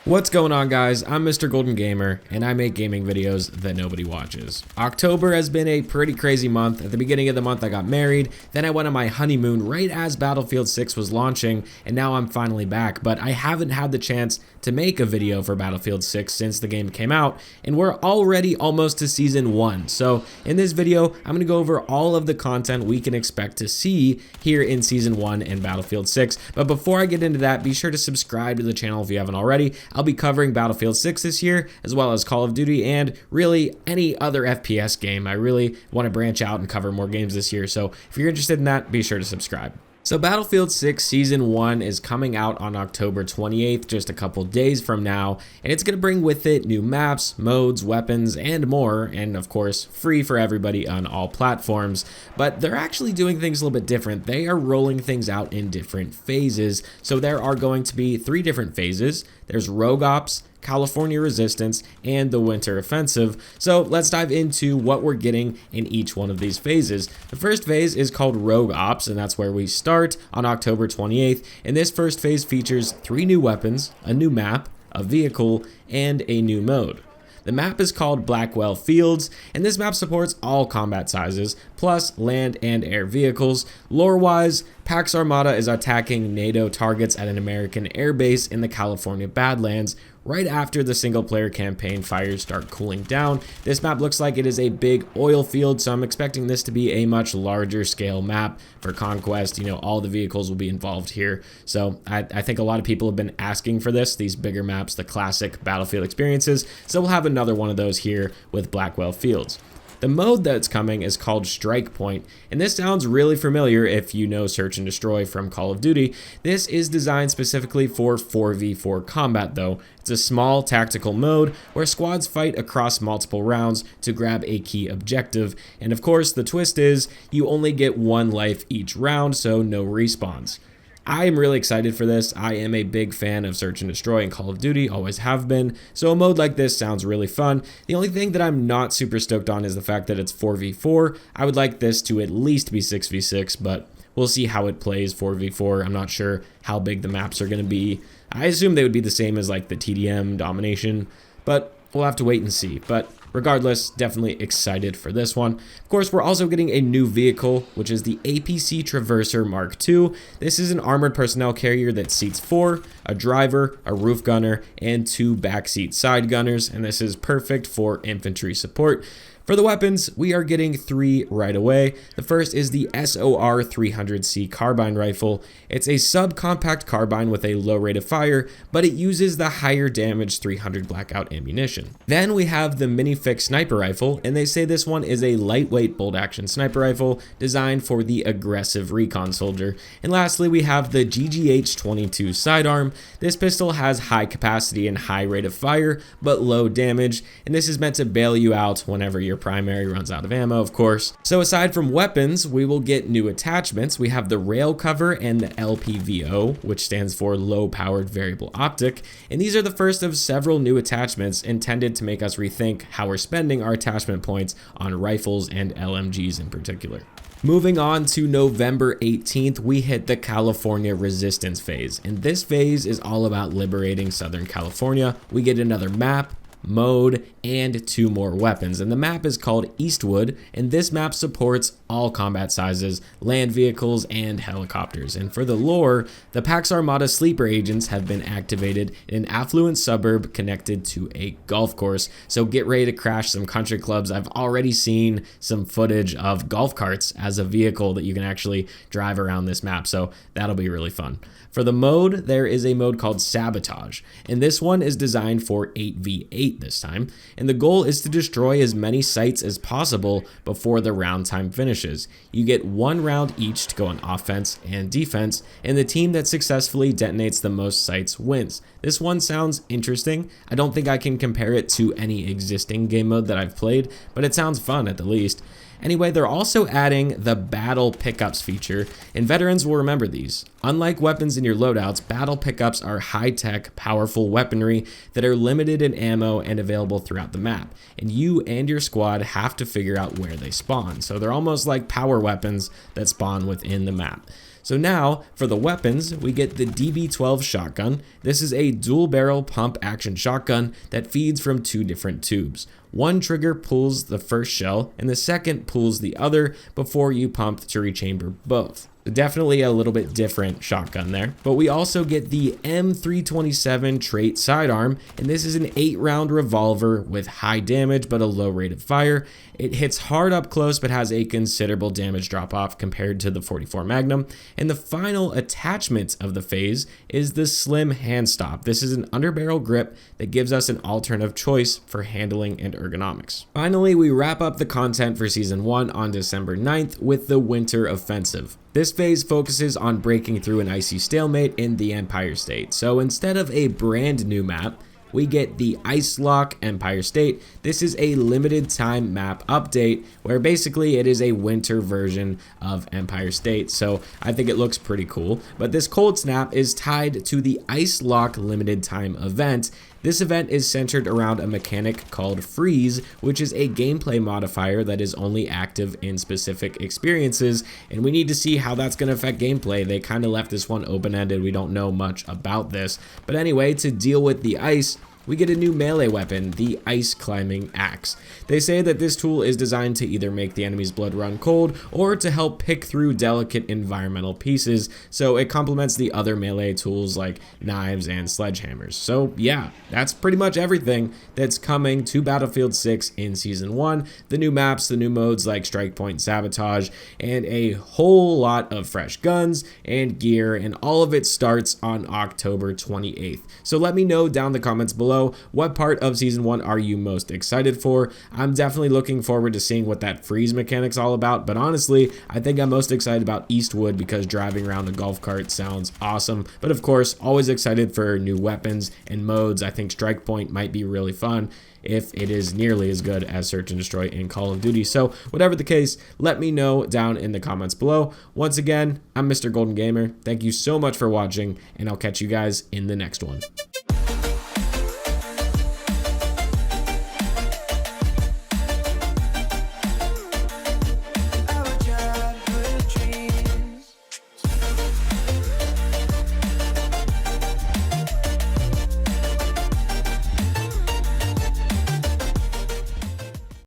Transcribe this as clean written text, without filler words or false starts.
What's going on, guys? I'm MrGoldenGamer, and I make gaming videos that nobody watches. October has been a pretty crazy month. At the beginning of the month, I got married, then I went on my honeymoon right as Battlefield 6 was launching, and now I'm finally back, but I haven't had the chance to make a video for Battlefield 6 since the game came out, and we're already almost to Season 1. So in this video, I'm going to go over all of the content we can expect to see here in Season 1 in Battlefield 6, but before I get into that, be sure to subscribe to the channel if you haven't already. I'll be covering Battlefield 6 this year, as well as Call of Duty and really any other FPS game. I really want to branch out and cover more games this year, so if you're interested in that, be sure to subscribe. So Battlefield 6 Season 1 is coming out on October 28th, just a couple days from now, and it's going to bring with it new maps, modes, weapons, and more, and of course, free for everybody on all platforms. But they're actually doing things a little bit different. They are rolling things out in different phases. So there are going to be 3 different phases. There's Rogue Ops, California Resistance, and the Winter Offensive. So let's dive into what we're getting in each one of these phases. The first phase is called Rogue Ops, and that's where we start on October 28th. And this first phase features 3 new weapons, a new map, a vehicle, and a new mode. The map is called Blackwell Fields, and this map supports all combat sizes, plus land and air vehicles. Lore-wise, Pax Armada is attacking NATO targets at an American airbase in the California Badlands right after the single-player campaign fires start cooling down. This map looks like it is a big oil field, so I'm expecting this to be a much larger scale map for Conquest. You know, all the vehicles will be involved here, so I think a lot of people have been asking for this, these bigger maps, the classic Battlefield experiences, so we'll have another one of those here with Blackwell Fields. The mode that's coming is called Strike Point, and this sounds really familiar if you know Search and Destroy from Call of Duty. This is designed specifically for 4v4 combat though. It's a small tactical mode where squads fight across multiple rounds to grab a key objective, and of course the twist is you only get 1 life each round, so no respawns. I am really excited for this. I am a big fan of Search and Destroy and Call of Duty, always have been, so a mode like this sounds really fun. The only thing that I'm not super stoked on is the fact that it's 4v4. I would like this to at least be 6v6, but we'll see how it plays 4v4. I'm not sure how big the maps are going to be. I assume they would be the same as like the TDM domination, but we'll have to wait and see. But regardless, definitely excited for this one. Of course, we're also getting a new vehicle, which is the APC Traverser Mark II. This is an armored personnel carrier that seats 4, a driver, a roof gunner, and 2 backseat side gunners, and this is perfect for infantry support. For the weapons, we are getting 3 right away. The first is the SOR 300C Carbine rifle. It's a subcompact carbine with a low rate of fire, but it uses the higher damage 300 blackout ammunition. Then we have the Minifix sniper rifle, and they say this one is a lightweight bolt action sniper rifle designed for the aggressive recon soldier. And lastly, we have the GGH-22 Sidearm. This pistol has high capacity and high rate of fire, but low damage, and this is meant to bail you out whenever your primary runs out of ammo, of course. So aside from weapons, we will get new attachments. We have the rail cover and the LPVO, which stands for low powered variable optic, and these are the first of several new attachments intended to make us rethink how we're spending our attachment points on rifles and LMGs in particular. Moving on to November 18th, we hit the California Resistance phase, and this phase is all about liberating Southern California. We get another map, mode, and 2 more weapons, and the map is called Eastwood, and this map supports all combat sizes, land vehicles, and helicopters. And for the lore, the Pax Armada sleeper agents have been activated in an affluent suburb connected to a golf course, so get ready to crash some country clubs. I've already seen some footage of golf carts as a vehicle that you can actually drive around this map, so that'll be really fun. For the mode, there is a mode called Sabotage, and this one is designed for 8v8 this time, and the goal is to destroy as many sites as possible before the round time finishes. You get 1 round each to go on offense and defense, and the team that successfully detonates the most sites wins. This one sounds interesting. I don't think I can compare it to any existing game mode that I've played, but it sounds fun at the least. Anyway, they're also adding the battle pickups feature, and veterans will remember these. Unlike weapons in your loadouts, battle pickups are high-tech, powerful weaponry that are limited in ammo and available throughout the map, and you and your squad have to figure out where they spawn. So they're almost like power weapons that spawn within the map. So now, for the weapons, we get the DB12 shotgun. This is a dual barrel pump action shotgun that feeds from 2 different tubes. One trigger pulls the first shell and the second pulls the other before you pump to rechamber both. Definitely a little bit different shotgun there. But we also get the M327 trait sidearm, and this is an 8-round revolver with high damage but a low rate of fire. It hits hard up close but has a considerable damage drop off compared to the 44 Magnum. And the final attachment of the phase is the slim hand stop. This is an underbarrel grip that gives us an alternative choice for handling and ergonomics. Finally, we wrap up the content for Season 1 on December 9th with the Winter Offensive. This phase focuses on breaking through an icy stalemate in the Empire State. So instead of a brand new map, we get the Ice Lock Empire State. This is a limited time map update where basically it is a winter version of Empire State. So I think it looks pretty cool. But this cold snap is tied to the Ice Lock limited time event. This event is centered around a mechanic called Freeze, which is a gameplay modifier that is only active in specific experiences, and we need to see how that's going to affect gameplay. They kind of left this one open-ended. We don't know much about this. But anyway, to deal with the ice, we get a new melee weapon, the Ice Climbing Axe. They say that this tool is designed to either make the enemy's blood run cold or to help pick through delicate environmental pieces, so it complements the other melee tools like knives and sledgehammers. So yeah, that's pretty much everything that's coming to Battlefield 6 in Season 1. The new maps, the new modes like Strike Point, Sabotage, and a whole lot of fresh guns and gear, and all of it starts on October 28th. So let me know down in the comments below, what part of Season 1 are you most excited for? I'm definitely looking forward to seeing what that freeze mechanic's all about, but honestly, I think I'm most excited about Eastwood because driving around a golf cart sounds awesome. But of course, always excited for new weapons and modes. I think Strike Point might be really fun if it is nearly as good as Search and Destroy in Call of Duty. So whatever the case, let me know down in the comments below. Once again, I'm Mr. Golden Gamer. Thank you so much for watching, and I'll catch you guys in the next one.